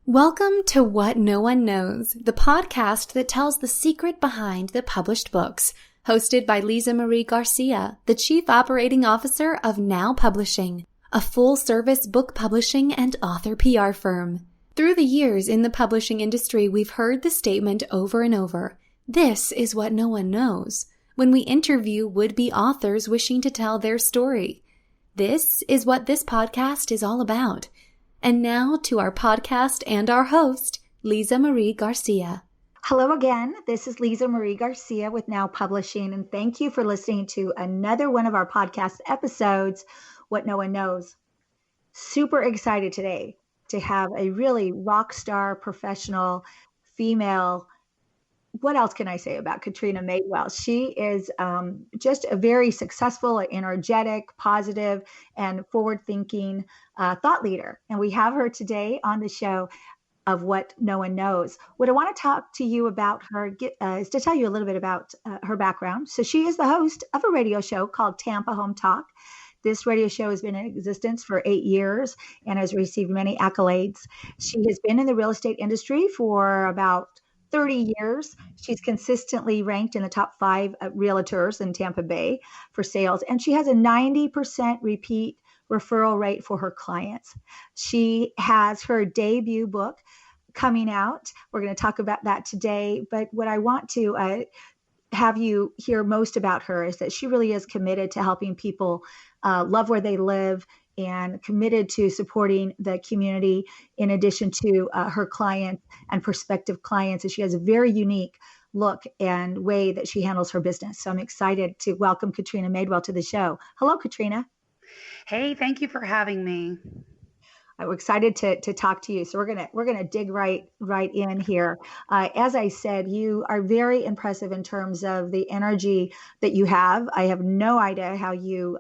Welcome to What No One Knows, the podcast that tells the secret behind the published books, hosted by Lisa Marie Garcia, the Chief Operating Officer of Now Publishing, a full-service book publishing and author PR firm. Through the years in the publishing industry, we've heard the statement over and over, "This is what no one knows," when we interview would-be authors wishing to tell their story. This is what this podcast is all about. And now to our podcast and our host, Lisa Marie Garcia. Hello again. This is Lisa Marie Garcia with Now Publishing, and thank you for listening to another one of our podcast episodes, What No One Knows. Super excited today to have a really rock star, professional, female. What else can I say about Katrina Madewell? She is just a very successful, energetic, positive, and forward-thinking thought leader. And we have her today on the show of What No One Knows. What I want to talk to you about her is to tell you a little bit about her background. So she is the host of a radio show called Tampa Home Talk. This radio show has been in existence for 8 years and has received many accolades. She has been in the real estate industry for about 30 years. She's consistently ranked in the top 5 realtors in Tampa Bay for sales, and she has a 90% repeat referral rate for her clients. She has her debut book coming out. We're going to talk about that today, but what I want to have you hear most about her is that she really is committed to helping people love where they live and committed to supporting the community in addition to her clients and prospective clients. And she has a very unique look and way that she handles her business. So I'm excited to welcome Katrina Madewell to the show. Hello, Katrina. Hey, thank you for having me. I'm excited to talk to you. So we're gonna dig right in here. As I said, you are very impressive in terms of the energy that you have. I have no idea how you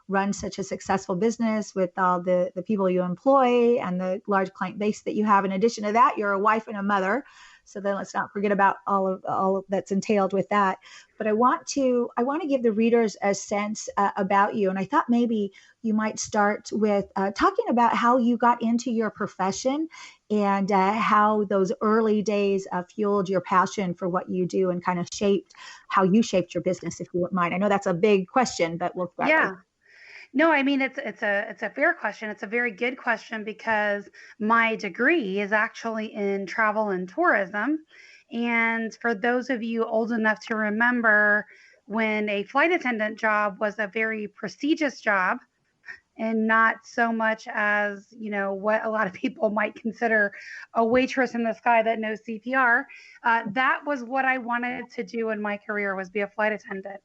run such a successful business with all the people you employ and the large client base that you have. In addition to that, you're a wife and a mother. So then let's not forget about all that's entailed with that. But I want to give the readers a sense about you. And I thought maybe you might start with talking about how you got into your profession and how those early days fueled your passion for what you do and kind of shaped how you shaped your business, if you wouldn't mind. I know that's a big question, but we'll start. Yeah. No, I mean, it's a fair question. It's a very good question because my degree is actually in travel and tourism. And for those of you old enough to remember when a flight attendant job was a very prestigious job and not so much as, what a lot of people might consider a waitress in the sky that knows CPR. That was what I wanted to do in my career, was be a flight attendant.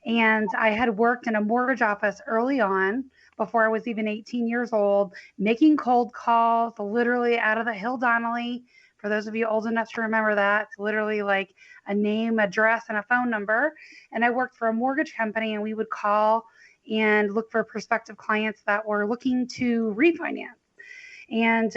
And I had worked in a mortgage office early on before I was even 18 years old, making cold calls, literally out of the Hill Donnelly. For those of you old enough to remember that, it's literally like a name, address, and a phone number. And I worked for a mortgage company, and we would call and look for prospective clients that were looking to refinance. And,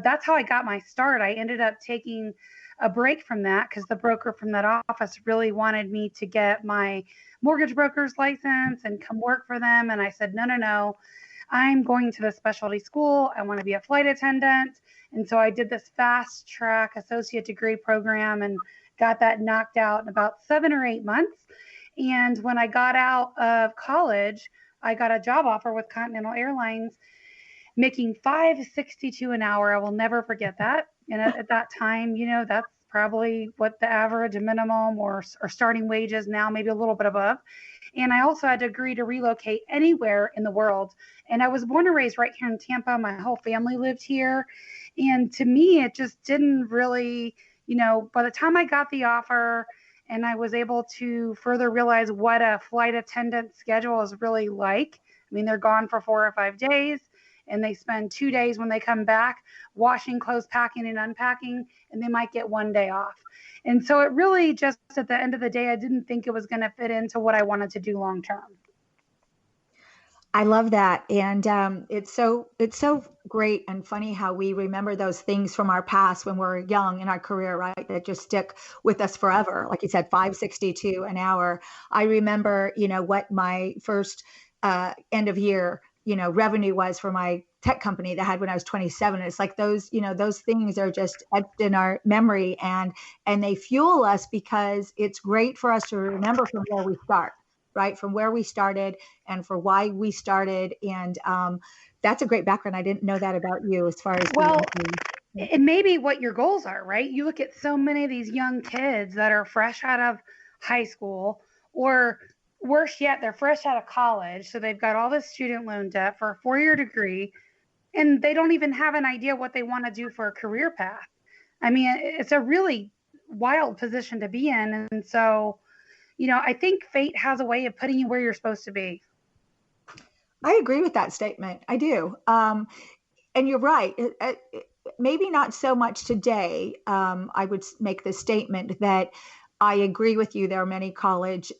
that's how I got my start. I ended up taking a break from that because the broker from that office really wanted me to get my mortgage broker's license and come work for them. And I said, no, I'm going to the specialty school. I want to be a flight attendant. And so I did this fast track associate degree program and got that knocked out in about 7 or 8 months. And when I got out of college, I got a job offer with Continental Airlines, making $5.62 an hour. I will never forget that. And at that time, that's probably what the average minimum or starting wage is now, maybe a little bit above. And I also had to agree to relocate anywhere in the world. And I was born and raised right here in Tampa. My whole family lived here. And to me, it just didn't really, by the time I got the offer and I was able to further realize what a flight attendant schedule is really like. I mean, they're gone for 4 or 5 days. And they spend 2 days when they come back washing clothes, packing and unpacking, and they might get 1 day off. And so it really just at the end of the day, I didn't think it was going to fit into what I wanted to do long term. I love that. And it's so great and funny how we remember those things from our past when we're young in our career, right? That just stick with us forever. Like you said, $5.62 an hour. I remember, what my first end of year, revenue was for my tech company that I had when I was 27. It's like those, those things are just etched in our memory, and they fuel us because it's great for us to remember from where we start, right? From where we started and for why we started. And that's a great background. I didn't know that about you as far as Well, it may be what your goals are, right? You look at so many of these young kids that are fresh out of high school, or worse yet, they're fresh out of college. So they've got all this student loan debt for a 4-year degree, and they don't even have an idea what they want to do for a career path. I mean, it's a really wild position to be in. And so, I think fate has a way of putting you where you're supposed to be. I agree with that statement. I do. And you're right. Maybe not so much today. I would make the statement that I agree with you. There are many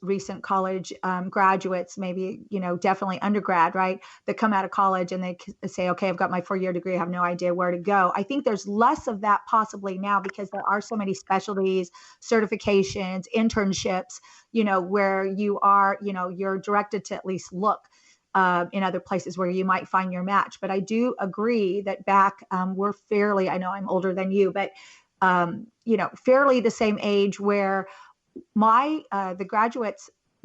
recent college graduates, maybe, definitely undergrad, right, that come out of college and they say, okay, I've got my 4-year degree. I have no idea where to go. I think there's less of that possibly now because there are so many specialties, certifications, internships, where you are, you're directed to at least look in other places where you might find your match. But I do agree that back, we're fairly, I know I'm older than you, but fairly the same age where the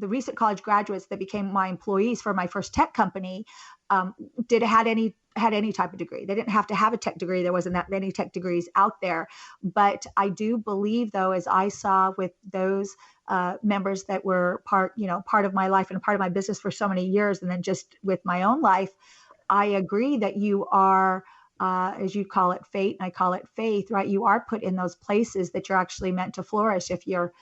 recent college graduates that became my employees for my first tech company, had any type of degree. They didn't have to have a tech degree. There wasn't that many tech degrees out there. But I do believe, though, as I saw with those members that were part of my life and part of my business for so many years, and then just with my own life, I agree that you are, as you call it, fate, and I call it faith, right? You are put in those places that you're actually meant to flourish if you're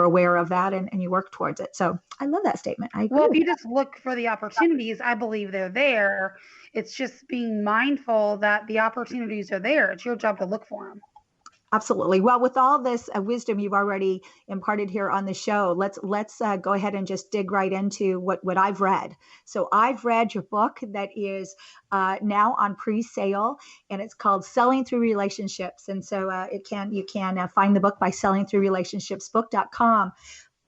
aware of that and you work towards it. So I love that statement. I agree. Well, if you just look for the opportunities, I believe they're there. It's just being mindful that the opportunities are there. It's your job to look for them. Absolutely. Well, with all this wisdom you've already imparted here on the show, let's go ahead and just dig right into what I've read. So I've read your book that is now on pre-sale, and it's called Selling Through Relationships. And so you can find the book by sellingthroughrelationshipsbook.com.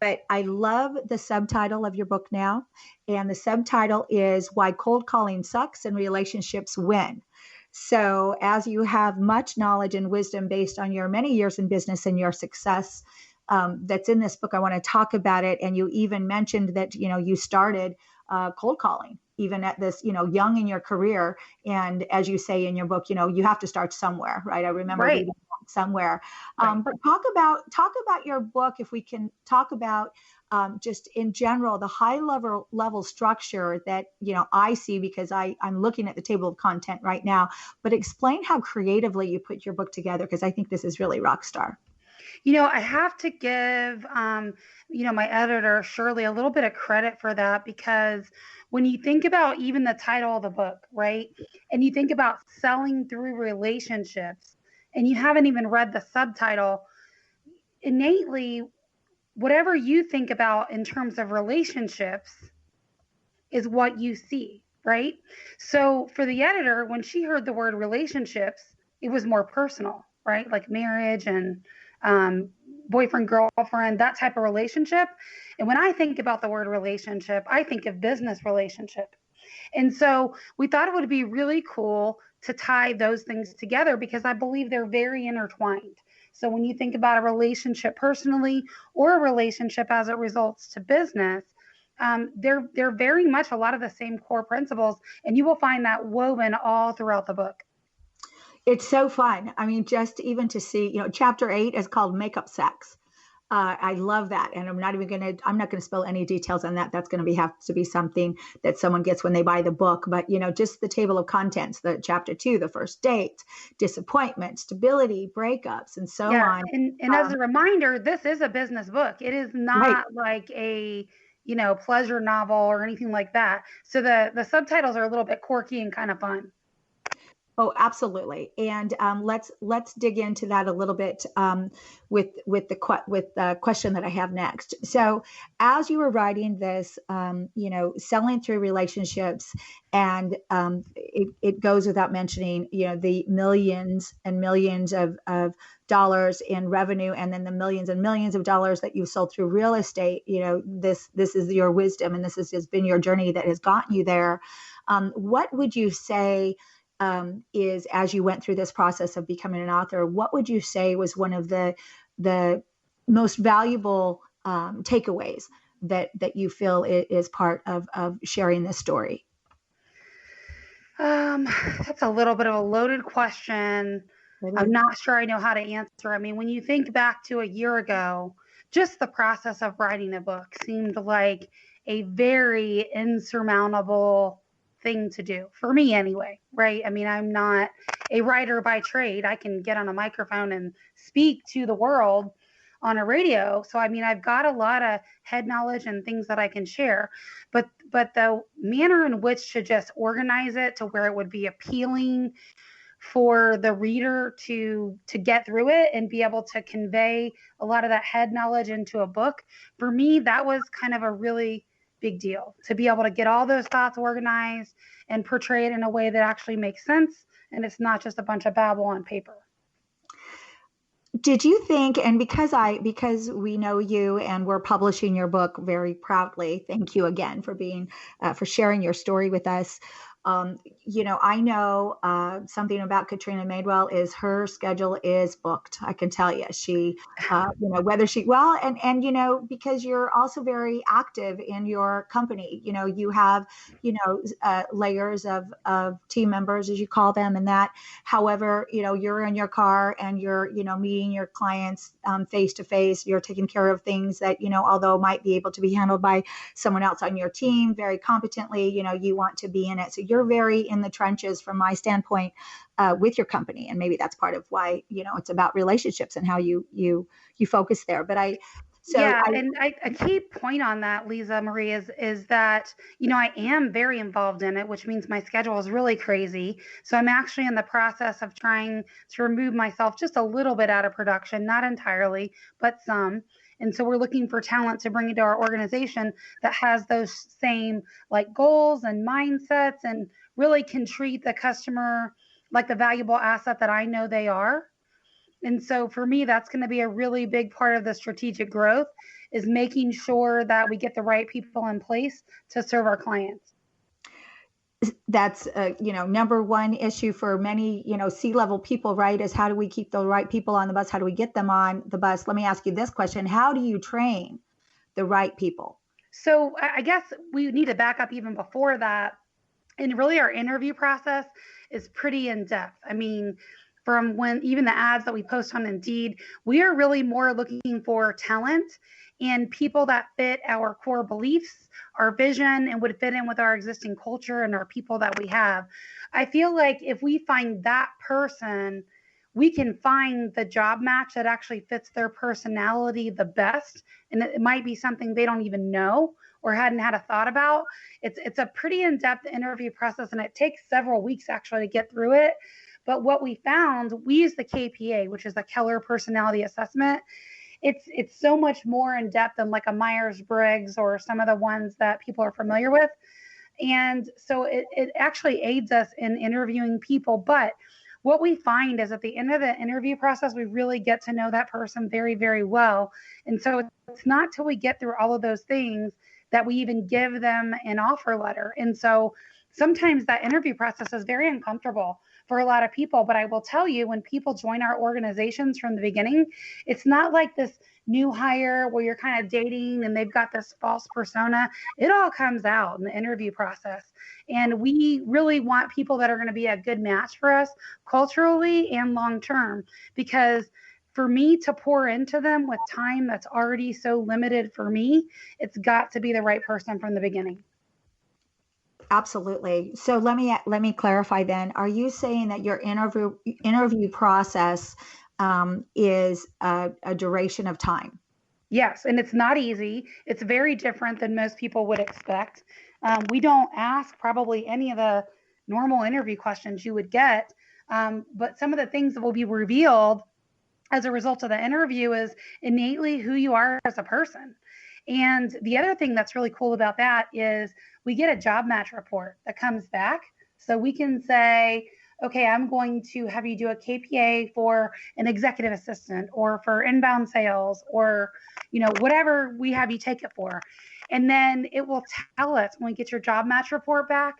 But I love the subtitle of your book now, and the subtitle is Why Cold Calling Sucks and Relationships Win. So as you have much knowledge and wisdom based on your many years in business and your success that's in this book, I want to talk about it. And you even mentioned that, you started cold calling even at this, young in your career. And as you say in your book, you have to start somewhere, right? I remember reading that somewhere. But talk about your book, if we can talk about just in general, the high level structure that, I see because I'm looking at the table of content right now, but explain how creatively you put your book together, because I think this is really rock star. I have to give, my editor, Shirley, a little bit of credit for that, because when you think about even the title of the book, right, and you think about selling through relationships, and you haven't even read the subtitle, innately, whatever you think about in terms of relationships is what you see, right? So for the editor, when she heard the word relationships, it was more personal, right? Like marriage and boyfriend, girlfriend, that type of relationship. And when I think about the word relationship, I think of business relationship. And so we thought it would be really cool to tie those things together because I believe they're very intertwined. So when you think about a relationship personally or a relationship as it results to business, they're very much a lot of the same core principles, and you will find that woven all throughout the book. It's so fun. I mean, just even to see, chapter 8 is called Makeup Sex. I love that. And I'm not going to spill any details on that. That's going to have to be something that someone gets when they buy the book. But, just the table of contents, the chapter 2, the first date, disappointment, stability, breakups, and so on. And as a reminder, this is a business book. It is not like a, pleasure novel or anything like that. So the subtitles are a little bit quirky and kind of fun. Oh, absolutely. And let's dig into that a little bit with the question that I have next. So as you were writing this, selling through relationships, and it goes without mentioning, the millions and millions of dollars in revenue, and then the millions and millions of dollars that you've sold through real estate. This is your wisdom, and this has been your journey that has gotten you there. What would you say is, as you went through this process of becoming an author, what would you say was one of the most valuable takeaways that you feel is part of sharing this story? That's a little bit of a loaded question. I'm not sure I know how to answer. I mean, when you think back to a year ago, just the process of writing a book seemed like a very insurmountable thing to do for me anyway, right? I mean, I'm not a writer by trade. I can get on a microphone and speak to the world on a radio. So, I mean, I've got a lot of head knowledge and things that I can share, but the manner in which to just organize it to where it would be appealing for the reader to get through it and be able to convey a lot of that head knowledge into a book, for me, that was kind of a really big deal, to be able to get all those thoughts organized and portray it in a way that actually makes sense and it's not just a bunch of babble on paper. Did you think, and because we know you and we're publishing your book very proudly, thank you again for being for sharing your story with us. I know something about Katrina Madewell is her schedule is booked. I can tell you, she, whether she, well, and because you're also very active in your company, you have, layers of team members, as you call them, and that, however, you're in your car and you're, meeting your clients face to face, you're taking care of things that, although might be able to be handled by someone else on your team very competently, you want to be in it. So you're very in the trenches from my standpoint with your company. And maybe that's part of why, it's about relationships and how you focus there. But a key point on that, Lisa Marie, is that, I am very involved in it, which means my schedule is really crazy. So I'm actually in the process of trying to remove myself just a little bit out of production, not entirely, but some. And so we're looking for talent to bring into our organization that has those same goals and mindsets and really can treat the customer like the valuable asset that I know they are. And so for me, that's going to be a really big part of the strategic growth, is making sure that we get the right people in place to serve our clients. That's number one issue for many C-level people, right, is how do we keep the right people on the bus? How do we get them on the bus? Let me ask you this question: how do you train the right people? So I guess we need to back up even before that, and really our interview process is pretty in depth. I mean, from when even the ads that we post on Indeed, we are really more looking for talent and people that fit our core beliefs, our vision, and would fit in with our existing culture and our people that we have. I feel like if we find that person, we can find the job match that actually fits their personality the best. And it might be something they don't even know or hadn't had a thought about. It's a pretty in-depth interview process, and it takes several weeks actually to get through it. But what we found, we use the KPA, which is the Keller Personality Assessment. It's so much more in depth than like a Myers-Briggs or some of the ones that people are familiar with. And so it actually aids us in interviewing people. But what we find is at the end of the interview process, we really get to know that person very, very well. And so it's not till we get through all of those things that we even give them an offer letter. And so sometimes that interview process is very uncomfortable for a lot of people. But I will tell you, when people join our organizations from the beginning, it's not like this new hire where you're kind of dating and they've got this false persona. It all comes out in the interview process. And we really want people that are going to be a good match for us culturally and long term, because for me to pour into them with time that's already so limited for me, it's got to be the right person from the beginning. Absolutely. So let me clarify then. Are you saying that your interview process is a duration of time? Yes, and it's not easy. It's very different than most people would expect. We don't ask probably any of the normal interview questions you would get, but some of the things that will be revealed as a result of the interview is innately who you are as a person. And the other thing that's really cool about that is we get a job match report that comes back. So we can say, okay, I'm going to have you do a KPA for an executive assistant or for inbound sales or, whatever we have you take it for. And then it will tell us when we get your job match report back,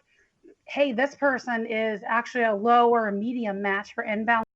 hey, this person is actually a low or a medium match for inbound